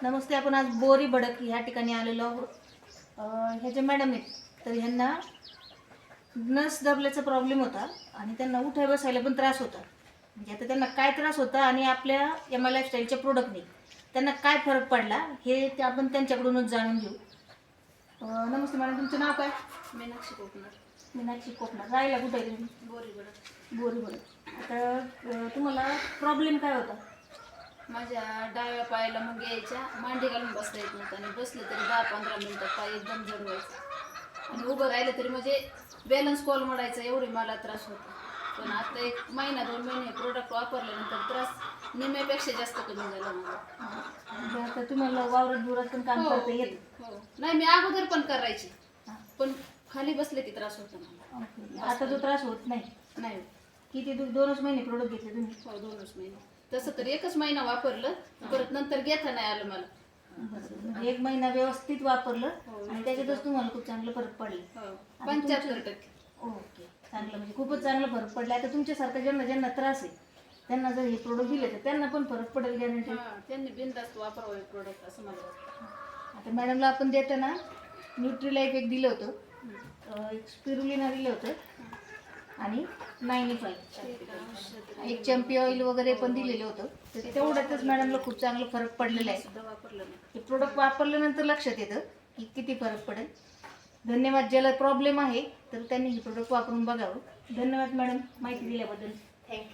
नमस्ते. आपण आज बोरी भडक ह्या ठिकाणी आलेलो आहोत. ह्याचे मॅडम आहेत, तर ह्यांना नस दबल्याचा प्रॉब्लेम होता आणि त्यांना उठाय बसायला पण त्रास होता. म्हणजे आता त्यांना काय त्रास होता आणि आपल्या एम आय लाईफस्टाईलच्या प्रोडक्टने त्यांना काय फरक पडला हे ते आपण त्यांच्याकडूनच जाणून घेऊ. नमस्ते मॅडम, तुमचं नाव काय? मीनाक्षी कोकणार. मीनाक्षी कोकणार. राहायला कुठे आहे तुम्ही? बोरी भडक. बोरी भडक. आता तुम्हाला प्रॉब्लेम काय होता? माझ्या डाव्या पायाला मग यायच्या, मांडी घालून बसता येत नव्हतं आणि बसले तरी 10-15 मिनिटात पाय एकदम जड व्हायचं आणि उभं राहिलं तरी म्हणजे बॅलन्स कॉल मोडायचा, एवढे मला त्रास होता. पण आता 1 महिना 2 महिने प्रोडक्ट वापरल्यानंतर त्रास निम्म्यापेक्षा जास्त कमी झाला मला. म्हणजे आता तुम्हाला वावरात बुरात पण काम करता येतं? हो. नाही, मी अगोदर पण करायची, पण खाली बसले की त्रास होता मला. आता तो त्रास होत नाही? नाही. किती 2च महिने प्रोडक्ट घेतले तुम्ही? हो, 2च महिने. तसं तर 1च महिना वापरलं, परत नंतर घेता नाही आलं मला. म्हणजे 1 महिना व्यवस्थित वापरलं आणि त्याच्यातच तुम्हाला खूप चांगलं फरक पडला. 75%. ओके, चांगलं. म्हणजे खूपच चांगला फरक पडला. आता तुमच्यासारखं ज्यांना त्रास आहे त्यांना जर हे प्रोडक्ट दिले तर त्यांना पण फरक पडेल गॅरंटी. त्यांनी बिनधास्त वापरावं हे प्रोडक्ट असं मला वाटतं. आता मॅडमला आपण देताना न्यूट्रीलाईफ एक दिलं होतं, एक स्पिरुलिना दिलं होतं आणि 95 एक चंपी ऑइल वगैरे पण दिलेलं होतं. तर तेवढ्यातच मॅडमला खूप चांगलं फरक पडलेला आहे. सुद्धा वापरलं नाही. हे प्रोडक्ट वापरल्यानंतर लक्षात येतं की किती फरक पडेल. धन्यवाद. ज्याला प्रॉब्लेम आहे तर त्यांनी हे प्रोडक्ट वापरून बघावं. धन्यवाद मॅडम, माहिती दिल्याबद्दल.